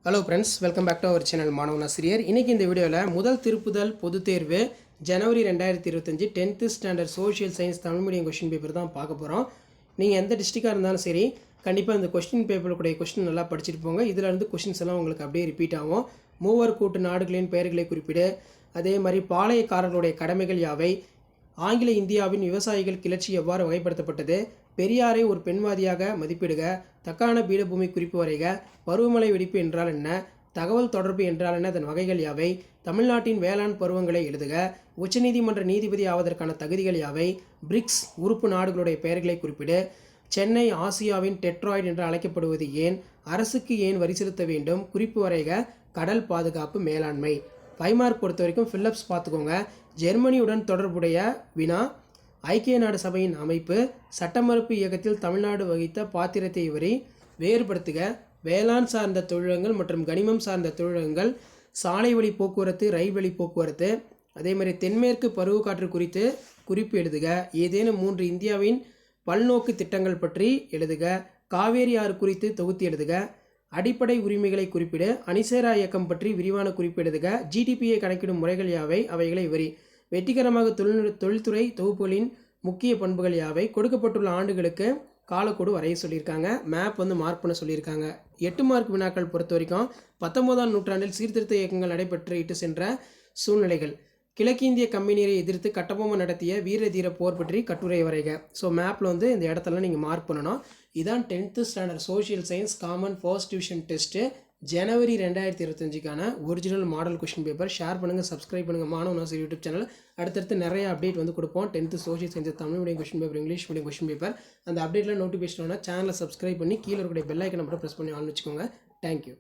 Hello friends, welcome back to our channel Manavan Aasiriyar. இன்றைக்கி இந்த வீடியோவில் முதல் திருப்புதல் பொதுத் தேர்வு ஜனவரி 2025 10th standard social science Tamil medium question paper தான் பார்க்க போகிறோம். நீங்கள் எந்த டிஸ்ட்ரிக்டாக இருந்தாலும் சரி, கண்டிப்பாக இந்த கொஸ்டின் பேப்பருடைய கொஸ்டின் நல்லா படிச்சுட்டு போங்க. இதில் இருந்து கொஸ்டின்ஸ் எல்லாம் உங்களுக்கு அப்படியே ரிப்பீட் ஆகும். மூவர் கூட்டு நாடுகளின் பெயர்களை குறிப்பிடு, அதே மாதிரி பாளையக்காரர்களுடைய கடமைகள் யாவை, ஆங்கில இந்தியாவின் விவசாயிகள் கிளர்ச்சி எவ்வாறு வகைப்படுத்தப்பட்டது, பெரியாரை ஒரு பெண்வாதியாக மதிப்பிடுக, தக்கான பீடபூமி குறிப்பு வரைக, பருவமழை வெடிப்பு என்றால் என்ன, தகவல் தொடர்பு என்றால் என்ன, அதன் வகைகள் யாவை, தமிழ்நாட்டின் வேளாண் பருவங்களை எழுதுக, உச்சநீதிமன்ற நீதிபதி ஆவதற்கான தகுதிகள் யாவை, பிரிக்ஸ் உறுப்பு நாடுகளுடைய பெயர்களை குறிப்பிடு, சென்னை ஆசியாவின் டெட்ராய்டு என்று அழைக்கப்படுவது ஏன், அரசுக்கு ஏன் வரி செலுத்த வேண்டும், குறிப்பு வரைக, கடல் பாதுகாப்பு மேலாண்மை. 5 மார்க் பொறுத்த வரைக்கும் ஃபில்லப்ஸ் பார்த்துக்கோங்க. ஜெர்மனியுடன் தொடர்புடைய வினா, ஐக்கிய நாடு சபையின் அமைப்பு, சட்டமறுப்பு இயக்கத்தில் தமிழ்நாடு வகித்த பாத்திரத்தை வேறுபடுத்துக, வேளாண் சார்ந்த தொழிலகங்கள் மற்றும் கனிமம் சார்ந்த தொழிலகங்கள், சாலை வழி போக்குவரத்து, ரயில் வழி போக்குவரத்து, அதே மாதிரி தென்மேற்கு பருவக்காற்று குறித்து குறிப்பு எழுதுக, ஏதேனும் 3 இந்தியாவின் பல்நோக்கு திட்டங்கள் பற்றி எழுதுக, காவேரி ஆறு குறித்து தொகுத்து எழுதுக, அடிப்படை உரிமைகளை குறிப்பிடு, அணிசேரா இயக்கம் பற்றி விரிவான குறிப்பு எழுதுக, ஜிடிபியை கணக்கிடும் முறைகள் யாவை, அவைகளை வெற்றிகரமாக தொழில்துறை தொகுப்புகளின் முக்கிய பண்புகள் யாவை, கொடுக்கப்பட்டுள்ள ஆண்டுகளுக்கு காலக்கோடு வரைய சொல்லியிருக்காங்க. மேப் மார்க் பண்ண சொல்லியிருக்காங்க. 8 மார்க் வினாக்கள் பொறுத்த வரைக்கும் 19ஆம் நூற்றாண்டில் சீர்திருத்த இயக்கங்கள் நடைபெற்று இட்டு சென்ற சூழ்நிலைகள், கிழக்கிந்திய கம்பெனியை எதிர்த்து கட்டபொம்ம நடத்திய வீர தீர போர் பற்றி கட்டுரை வரைக. ஸோ மேப்பில் இந்த இடத்துல நீங்கள் மார்க் பண்ணணும். இதான் 10th standard social science common first division test ஜனவரி 2025க்கான original model question paper. Share பண்ணுங்கள், சப்ஸ்கிரைப் பண்ணுங்கள் மாணவன் ஆசிரியர் யூடியூப் சேனல். அடுத்தடுத்து நிறைய அப்டேட் கொடுப்போம். 10th social science Tamil medium question paper, English medium question paper. அந்த அப்டேட்டில் நோட்டிஃபிகேஷன் சேனலை சப்ஸ்கிரைப் பண்ணி கீழே இருக்கிற பெல் ஐக்கனை மட்டும் ப்ரெஸ் பண்ணி ஆன் வச்சுக்கோங்க. தேங்க்யூ.